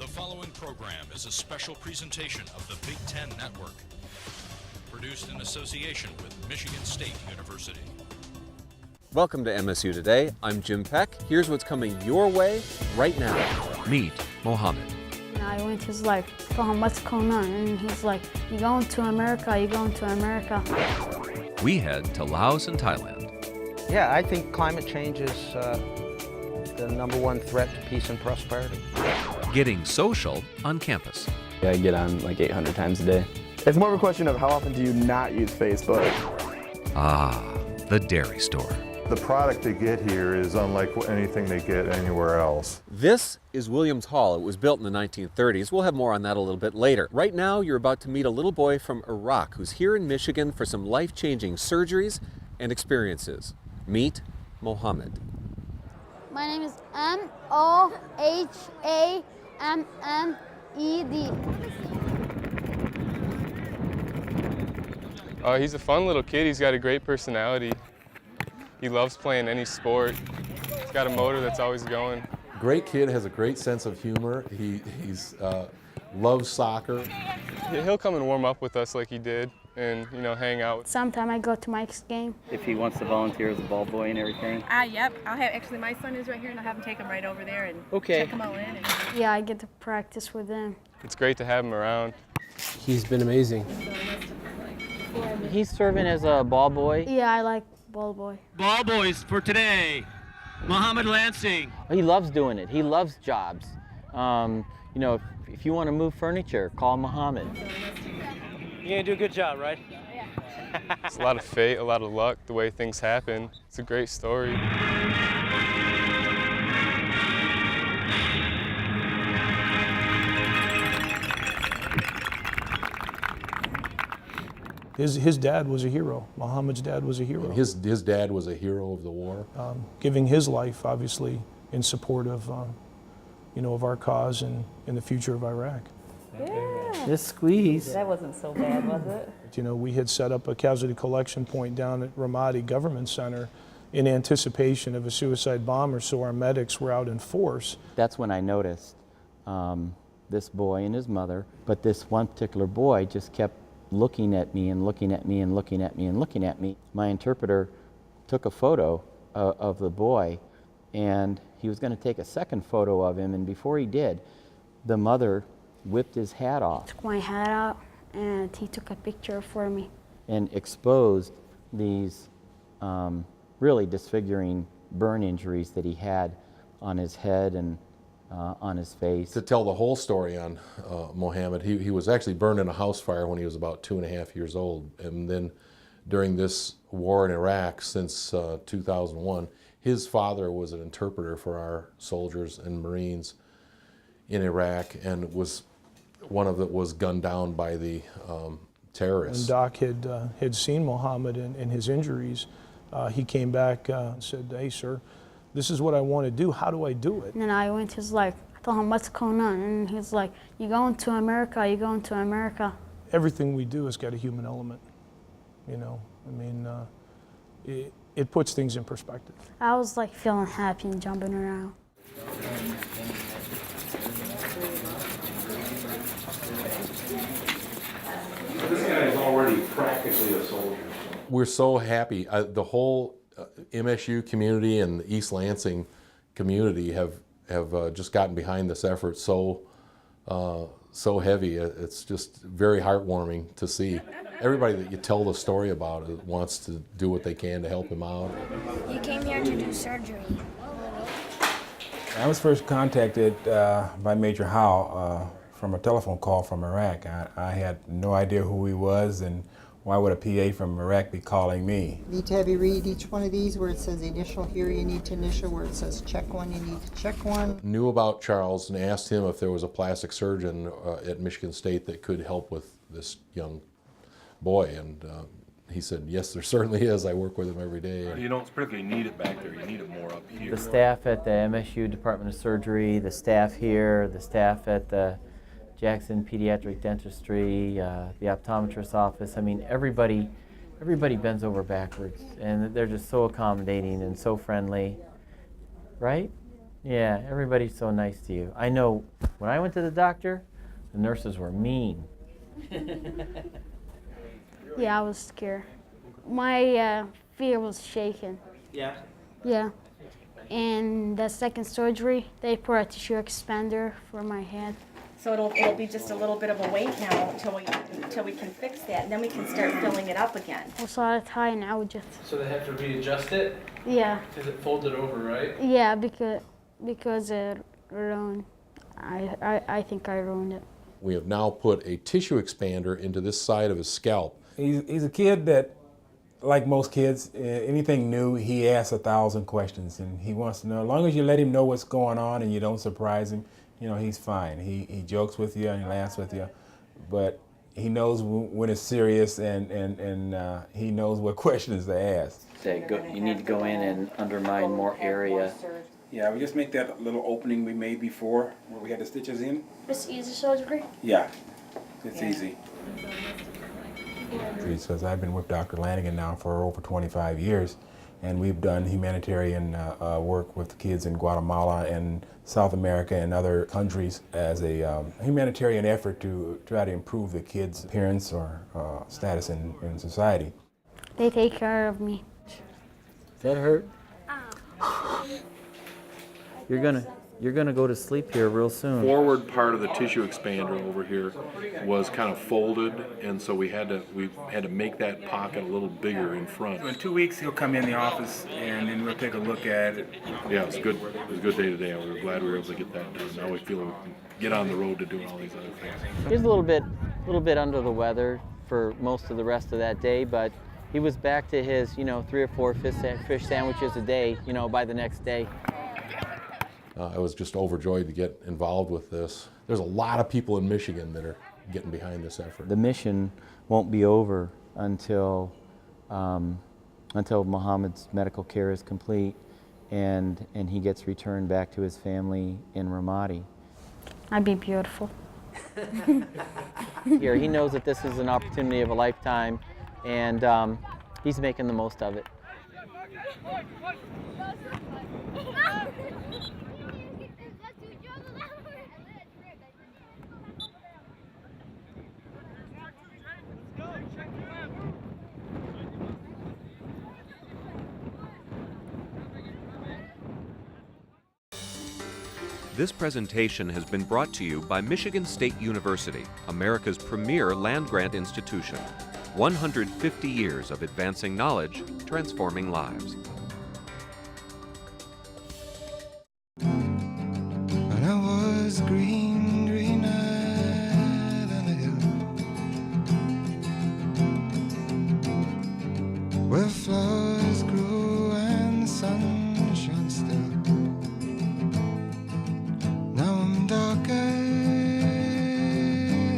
The following program is a special presentation of the Big Ten Network, produced in association with Michigan State University. Welcome to MSU Today. I'm Jim Peck. Here's what's coming your way right now. Meet Mohammed. And I went, he's like, told him what's going on, and he's like, you going to America, you going to America. We head to Laos and Thailand. Yeah, I think climate change is the number one threat to peace and prosperity. Getting social on campus. Yeah, I get on like 800 times a day. It's more of a question of how often do you not use Facebook? Ah, the dairy store. The product they get here is unlike anything they get anywhere else. This is Williams Hall. It was built in the 1930s. We'll have more on that a little bit later. Right now, you're about to meet a little boy from Iraq who's here in Michigan for some life-changing surgeries and experiences. Meet Mohammed. My name is Mohammed. He's a fun little kid. He's got a great personality. He loves playing any sport. He's got a motor that's always going. Great kid, has a great sense of humor. He's loves soccer. He'll come and warm up with us like he did and, hang out. Sometime I go to Mike's game. If he wants to volunteer as a ball boy and everything. Yep. Actually, my son is right here, and I'll have him take him right over there and check him all in. Yeah, I get to practice with them. It's great to have him around. He's been amazing. He's serving as a ball boy. Yeah, I like ball boy. Ball boys for today. Mohammed Lansing. He loves doing it. He loves jobs. If you want to move furniture, call Mohammed. You're going to do a good job, right? Yeah. It's a lot of fate, a lot of luck, the way things happen. It's a great story. His dad was a hero. Mohammed's dad was a hero. His dad was a hero of the war. Giving his life, obviously, in support of, of our cause and in the future of Iraq. Yeah. This squeeze. That wasn't so bad, was it? We had set up a casualty collection point down at Ramadi Government Center in anticipation of a suicide bomber, so our medics were out in force. That's when I noticed this boy and his mother, but this one particular boy just kept looking at me and looking at me and looking at me and looking at me. My interpreter took a photo of the boy, and he was going to take a second photo of him, and before he did, the mother whipped his hat off. Took my hat out, and he took a picture for me. And exposed these really disfiguring burn injuries that he had on his head and on his face. To tell the whole story on Mohammed, he was actually burned in a house fire when he was about 2.5 years old. And then during this war in Iraq since 2001, his father was an interpreter for our soldiers and Marines in Iraq, and was was gunned down by the terrorists. When Doc had seen Mohammed and his injuries, he came back and said, "Hey, sir, this is what I want to do. How do I do it?" And then I went, he's like, I told him what's going on, and he's like, you going to America, you going to America. Everything we do has got a human element, it puts things in perspective. I was like feeling happy and jumping around. This guy is already practically a soldier. We're so happy. The whole MSU community and the East Lansing community have just gotten behind this effort so heavy. It's just very heartwarming to see. Everybody that you tell the story about wants to do what they can to help him out. You came here to do surgery. I was first contacted by Major Howe from a telephone call from Iraq. I had no idea who he was, and why would a PA from Iraq be calling me? You need to have you read each one of these where it says initial here, you need to initial, where it says check one, you need to check one. Knew about Charles and asked him if there was a plastic surgeon at Michigan State that could help with this young boy, and he said, yes, there certainly is. I work with him every day. You don't particularly need it back there, you need it more up here. The staff at the MSU Department of Surgery, the staff here, the staff at the Jackson Pediatric Dentistry, the optometrist's office. I mean, everybody bends over backwards, and they're just so accommodating and so friendly, right? Yeah, everybody's so nice to you. I know When I went to the doctor, the nurses were mean. Yeah, I was scared. My fear was shaking. Yeah? Yeah. And the second surgery, they put a tissue expander for my head. So it'll be just a little bit of a wait now until we can fix that, and then we can start filling it up again. I saw it high and I would just... So they have to readjust it? Yeah. Is it folded over, right? Yeah, because it ruined. I think I ruined it. We have now put a tissue expander into this side of his scalp. He's a kid that, like most kids, anything new, he asks 1,000 questions, and he wants to know. As long as you let him know what's going on and you don't surprise him, you know, he's fine. He jokes with you and he laughs with you, but he knows when it's serious, and he knows what questions to ask. You need to go in and undermine more area. Yeah, we just make that little opening we made before where we had the stitches in. It's easy surgery? Yeah, it's easy. Because I've been with Dr. Lanigan now for over 25 years, and we've done humanitarian work with kids in Guatemala and South America and other countries as a humanitarian effort to try to improve the kids' appearance or status in society. They take care of me. Does that hurt? You're gonna go to sleep here real soon. Forward part of the tissue expander over here was kind of folded, and so we had to make that pocket a little bigger in front. So in 2 weeks he'll come in the office and then we'll take a look at it. Yeah, it was good. It was a good day today. We were glad we were able to get that done. Now we feel we can get on the road to doing all these other things. He was a little bit under the weather for most of the rest of that day, but he was back to his, 3 or 4 fish sandwiches a day, by the next day. I was just overjoyed to get involved with this. There's a lot of people in Michigan that are getting behind this effort. The mission won't be over until Muhammad's medical care is complete and he gets returned back to his family in Ramadi. I'd be beautiful. Here, he knows that this is an opportunity of a lifetime, and he's making the most of it. This presentation has been brought to you by Michigan State University, America's premier land-grant institution. 150 years of advancing knowledge, transforming lives. When I was greener than the hill, where flowers grew and the sun shone still. Now I'm darker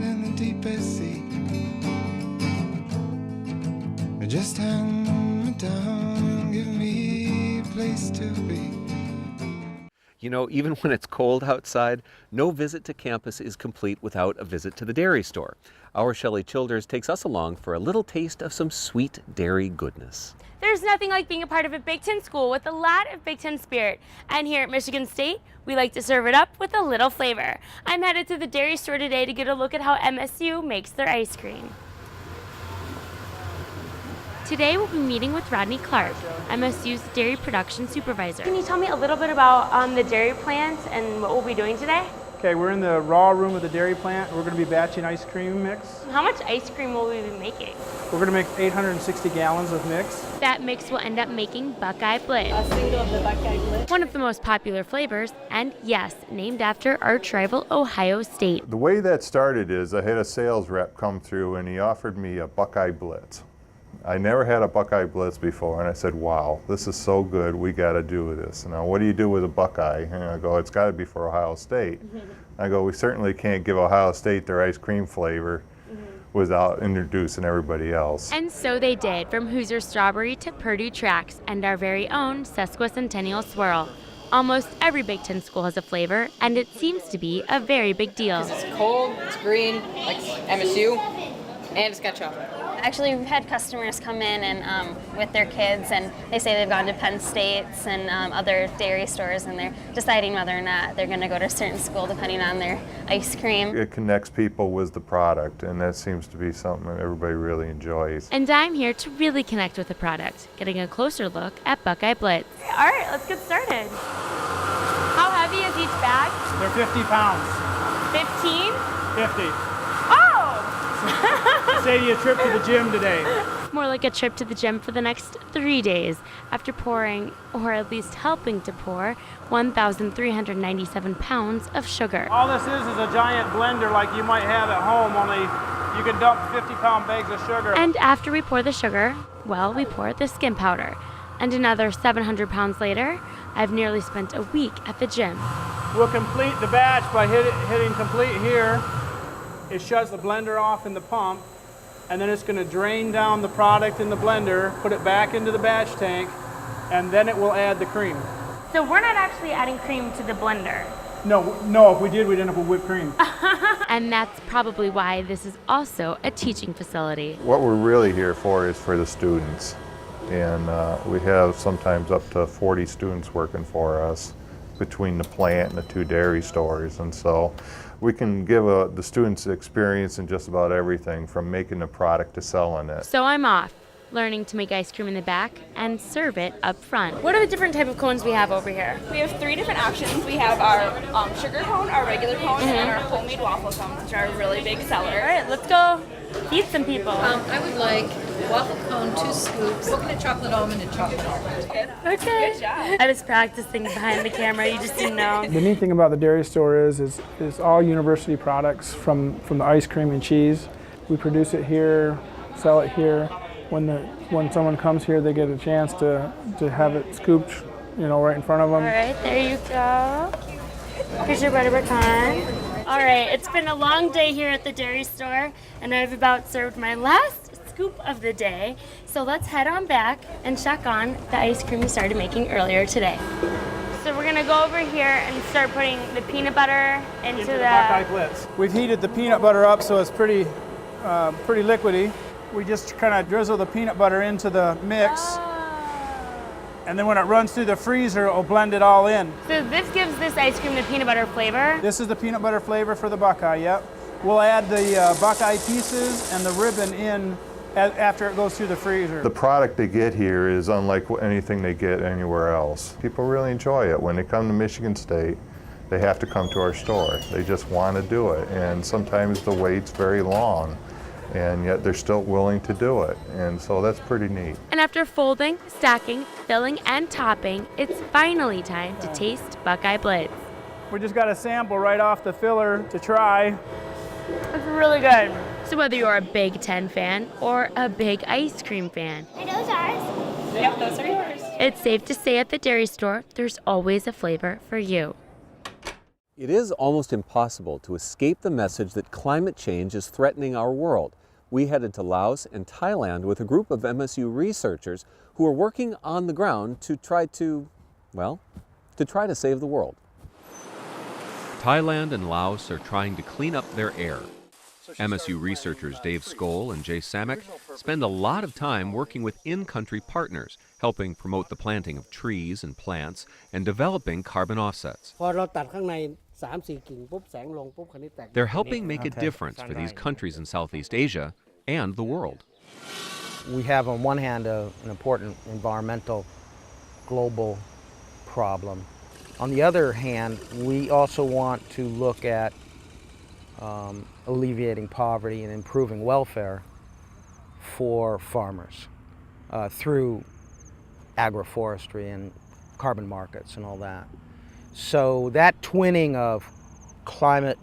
than the deepest sea. Just hand me down, give me a place to be. Even when it's cold outside, no visit to campus is complete without a visit to the dairy store. Our Shelley Childers takes us along for a little taste of some sweet dairy goodness. There's nothing like being a part of a Big Ten school with a lot of Big Ten spirit. And here at Michigan State, we like to serve it up with a little flavor. I'm headed to the dairy store today to get a look at how MSU makes their ice cream. Today we'll be meeting with Rodney Clark, MSU's dairy production supervisor. Can you tell me a little bit about the dairy plant and what we'll be doing today? Okay, we're in the raw room of the dairy plant. We're going to be batching ice cream mix. How much ice cream will we be making? We're going to make 860 gallons of mix. That mix will end up making Buckeye Blitz. A single of the Buckeye Blitz. One of the most popular flavors, and yes, named after arch rival Ohio State. The way that started is I had a sales rep come through and he offered me a Buckeye Blitz. I never had a Buckeye Blitz before, and I said, wow, this is so good, we got to do this. Now, what do you do with a Buckeye? And I go, it's got to be for Ohio State. I go, we certainly can't give Ohio State their ice cream flavor without introducing everybody else. And so they did, from Hoosier Strawberry to Purdue Tracks and our very own Sesquicentennial Swirl. Almost every Big Ten school has a flavor, and it seems to be a very big deal. It's cold, it's green, like MSU, and it's got chocolate. Actually, we've had customers come in and with their kids, and they say they've gone to Penn States and other dairy stores, and they're deciding whether or not they're going to go to a certain school depending on their ice cream. It connects people with the product, and that seems to be something that everybody really enjoys. And I'm here to really connect with the product, getting a closer look at Buckeye Blitz. All right, let's get started. How heavy is each bag? They're 50 pounds. 15? 50. Oh! Say to you, a trip to the gym today. More like a trip to the gym for the next 3 days after pouring, or at least helping to pour, 1,397 pounds of sugar. All this is a giant blender like you might have at home, only you can dump 50-pound bags of sugar. And after we pour the sugar, well, we pour the skim powder. And another 700 pounds later, I've nearly spent a week at the gym. We'll complete the batch by hitting complete here. It shuts the blender off in the pump, and then it's going to drain down the product in the blender, put it back into the batch tank, and then it will add the cream. So we're not actually adding cream to the blender. No, if we did, we'd end up with whipped cream. And that's probably why this is also a teaching facility. What we're really here for is for the students. And we have sometimes up to 40 students working for us between the plant and the 2 dairy stores. And so we can give the students experience in just about everything from making the product to selling it. So I'm off, learning to make ice cream in the back and serve it up front. What are the different type of cones we have over here? We have 3 different options. We have our sugar cone, our regular cone, and our homemade waffle cones, which are a really big seller. All right, let's go feed some people. I would like waffle cone, 2 scoops, coconut chocolate almond, and chocolate almond. Okay. Good job. I was practicing behind the camera. You just didn't know. The neat thing about the dairy store is all university products from the ice cream and cheese. We produce it here, sell it here. When someone comes here, they get a chance to have it scooped, right in front of them. All right, there you go. Here's your butter pecan. All right, it's been a long day here at the dairy store, and I've about served my last scoop of the day. So let's head on back and check on the ice cream we started making earlier today. So we're gonna go over here and start putting the peanut butter into the Buckeye Blitz. We've heated the peanut butter up so it's pretty liquidy. We just kind of drizzle the peanut butter into the mix. And then when it runs through the freezer, it'll blend it all in. So this gives this ice cream the peanut butter flavor? This is the peanut butter flavor for the Buckeye, yep. We'll add the Buckeye pieces and the ribbon in after it goes through the freezer. The product they get here is unlike anything they get anywhere else. People really enjoy it. When they come to Michigan State, they have to come to our store. They just want to do it. And sometimes the wait's very long, and yet they're still willing to do it. And so that's pretty neat. And after folding, stacking, filling, and topping, it's finally time to taste Buckeye Blitz. We just got a sample right off the filler to try. It's really good. So whether you're a Big Ten fan or a big ice cream fan, Are those ours? Yep, those are yours. it's safe to say at the dairy store, there's always a flavor for you. It is almost impossible to escape the message that climate change is threatening our world. We headed to Laos and Thailand with a group of MSU researchers who are working on the ground to try to save the world. Thailand and Laos are trying to clean up their air. MSU researchers Dave Skoll and Jay Samek spend a lot of time working with in-country partners, helping promote the planting of trees and plants and developing carbon offsets. They're helping make a difference for these countries in Southeast Asia and the world. We have on one hand an important environmental global problem. On the other hand, we also want to look at alleviating poverty and improving welfare for farmers through agroforestry and carbon markets and all that. So that twinning of climate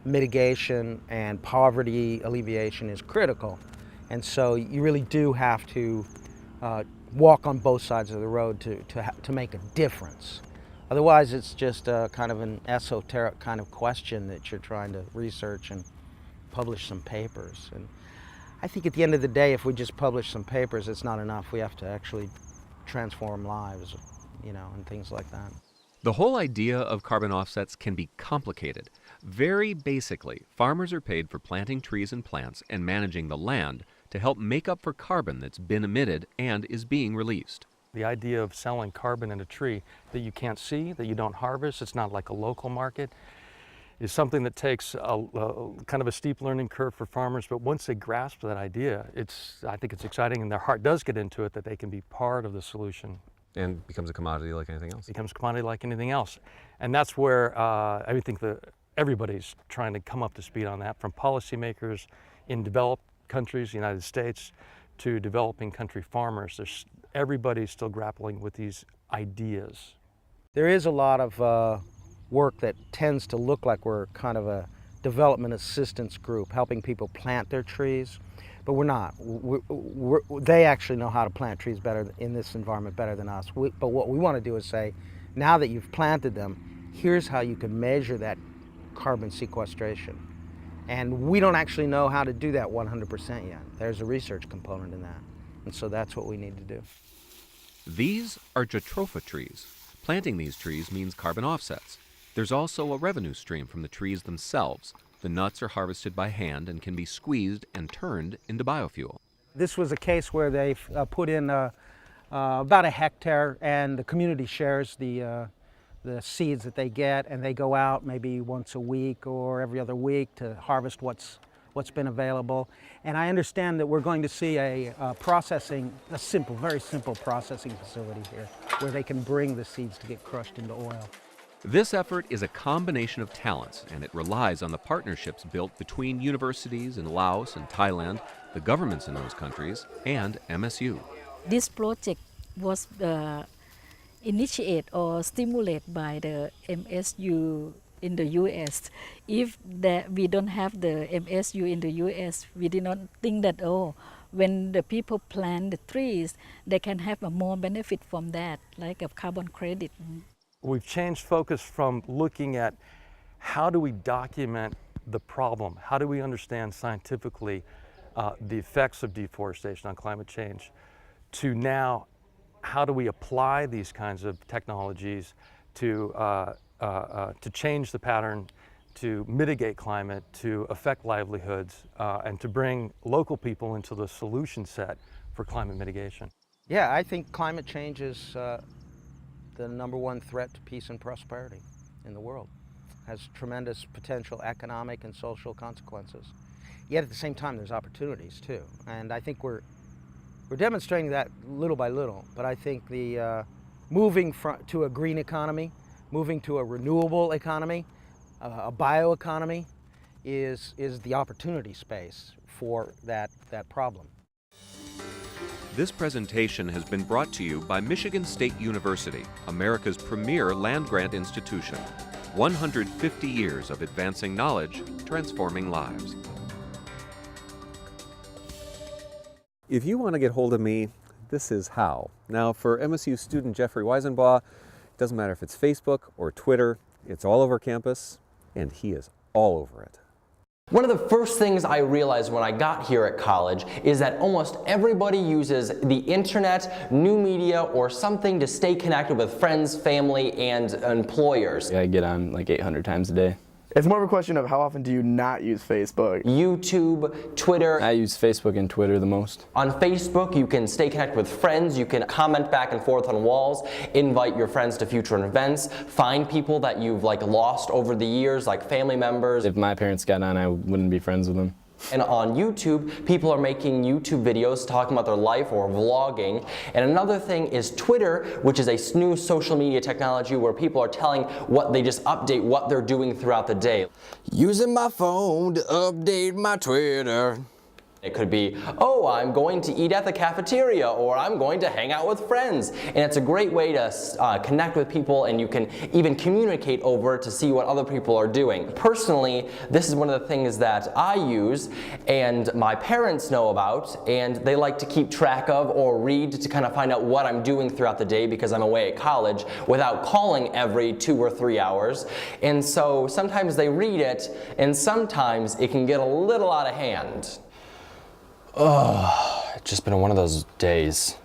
mitigation and poverty alleviation is critical. And so you really do have to walk on both sides of the road to make a difference. Otherwise, it's just kind of an esoteric kind of question that you're trying to research and publish some papers. And I think at the end of the day, if we just publish some papers, it's not enough. We have to actually transform lives, and things like that. The whole idea of carbon offsets can be complicated. Very basically, farmers are paid for planting trees and plants and managing the land to help make up for carbon that's been emitted and is being released. The idea of selling carbon in a tree that you can't see, that you don't harvest, it's not like a local market, is something that takes a kind of a steep learning curve for farmers, but once they grasp that idea, I think it's exciting, and their heart does get into it, that they can be part of the solution. And becomes a commodity like anything else. Becomes a commodity like anything else. And that's where I think everybody's trying to come up to speed on that, from policymakers in developed countries, the United States, to developing country farmers. Everybody's still grappling with these ideas. There is a lot of work that tends to look like we're kind of a development assistance group, helping people plant their trees, but we're not. They actually know how to plant trees better in this environment better than us. But what we want to do is say, now that you've planted them, here's how you can measure that carbon sequestration. And we don't actually know how to do that 100% yet. There's a research component in that. And so that's what we need to do. These are jatropha trees. Planting these trees means carbon offsets. There's also a revenue stream from the trees themselves. The nuts are harvested by hand and can be squeezed and turned into biofuel. This was a case where they've put in about a hectare, and the community shares the seeds that they get, and they go out maybe once a week or every other week to harvest what's been available. And I understand that we're going to see a very simple processing facility here where they can bring the seeds to get crushed into oil. This effort is a combination of talents, and it relies on the partnerships built between universities in Laos and Thailand, the governments in those countries, and MSU. This project was initiated or stimulated by the MSU in the U.S. If we don't have the MSU in the U.S., we did not think that, when the people plant the trees, they can have a more benefit from that, like a carbon credit. We've changed focus from looking at how do we document the problem, how do we understand scientifically the effects of deforestation on climate change, to now how do we apply these kinds of technologies to change the pattern, to mitigate climate, to affect livelihoods, and to bring local people into the solution set for climate mitigation. Yeah, I think climate change is the #1 threat to peace and prosperity in the world. Has tremendous potential economic and social consequences. Yet at the same time, there's opportunities too. And I think we're demonstrating that little by little. But I think the moving to a green economy, moving to a renewable economy, a bioeconomy, is the opportunity space for that problem. This presentation has been brought to you by Michigan State University, America's premier land-grant institution. 150 years of advancing knowledge, transforming lives. If you want to get hold of me, this is how. Now, for MSU student Jeffrey Weisenbaugh, it doesn't matter if it's Facebook or Twitter, it's all over campus, and he is all over it. One of the first things I realized when I got here at college is that almost everybody uses the internet, new media, or something to stay connected with friends, family, and employers. I get on like 800 times a day. It's more of a question of how often do you not use Facebook? YouTube, Twitter. I use Facebook and Twitter the most. On Facebook, you can stay connected with friends, you can comment back and forth on walls, invite your friends to future events, find people that you've lost over the years, like family members. If my parents got on, I wouldn't be friends with them. And on YouTube, people are making YouTube videos talking about their life or vlogging. And another thing is Twitter, which is a new social media technology where people are telling they just update what they're doing throughout the day. Using my phone to update my Twitter. It could be, oh, I'm going to eat at the cafeteria, or I'm going to hang out with friends. And it's a great way to connect with people, and you can even communicate over to see what other people are doing. Personally, this is one of the things that I use and my parents know about, and they like to keep track of or read to kind of find out what I'm doing throughout the day because I'm away at college without calling every 2 or 3 hours. And so sometimes they read it, and sometimes it can get a little out of hand. Oh, it's just been one of those days.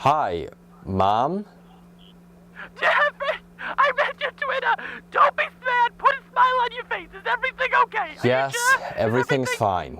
Hi, Mom? Jeffrey, I read your Twitter. Don't be sad. Put a smile on your face. Is everything okay? Yes, everything's fine.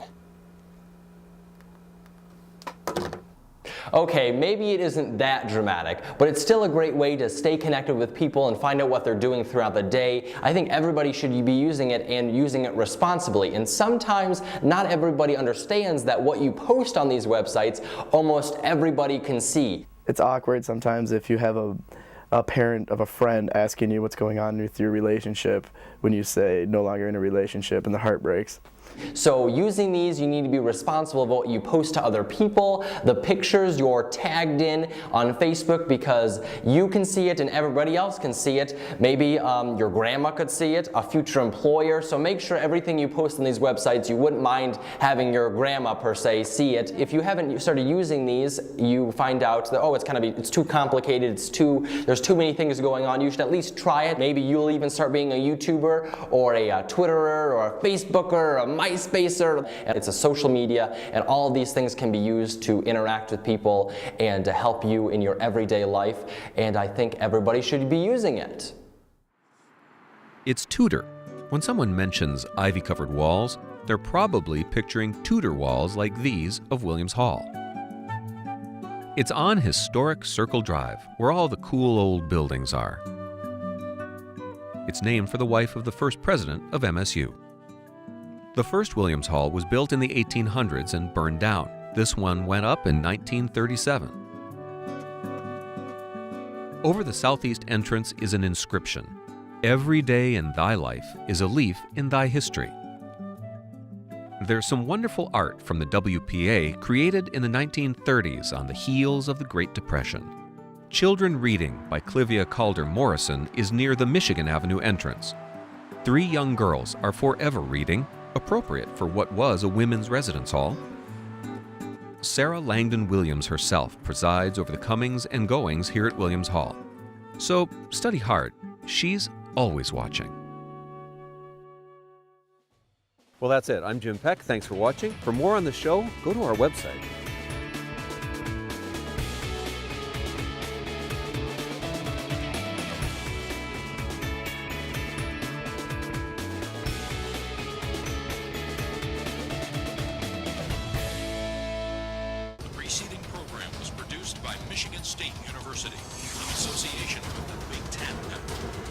Okay, maybe it isn't that dramatic, but it's still a great way to stay connected with people and find out what they're doing throughout the day. I think everybody should be using it and using it responsibly. And sometimes not everybody understands that what you post on these websites, almost everybody can see. It's awkward sometimes if you have a parent of a friend asking you what's going on with your relationship when you say no longer in a relationship and the heart breaks. So using these, you need to be responsible of what you post to other people, the pictures you're tagged in on Facebook, because you can see it and everybody else can see it. Maybe your grandma could see it, a future employer. So make sure everything you post on these websites, you wouldn't mind having your grandma per se see it. If you haven't started using these, you find out that, oh, it's too complicated, there's too many things going on. You should at least try it. Maybe you'll even start being a YouTuber or a Twitterer or a Facebooker or a MySpacer. It's a social media, and all of these things can be used to interact with people and to help you in your everyday life, and I think everybody should be using it. It's Tudor. When someone mentions ivy-covered walls, they're probably picturing Tudor walls like these of Williams Hall. It's on historic Circle Drive, where all the cool old buildings are. It's named for the wife of the first president of MSU. The first Williams Hall was built in the 1800s and burned down. This one went up in 1937. Over the southeast entrance is an inscription. Every day in thy life is a leaf in thy history. There's some wonderful art from the WPA created in the 1930s on the heels of the Great Depression. Children Reading by Clivia Calder Morrison is near the Michigan Avenue entrance. 3 young girls are forever reading, appropriate for what was a women's residence hall. Sarah Langdon Williams herself presides over the comings and goings here at Williams Hall. So study hard. She's always watching. Well, that's it. I'm Jim Peck. Thanks for watching. For more on the show, go to our website. The preceding program was produced by Michigan State University in association with the Big Ten Network.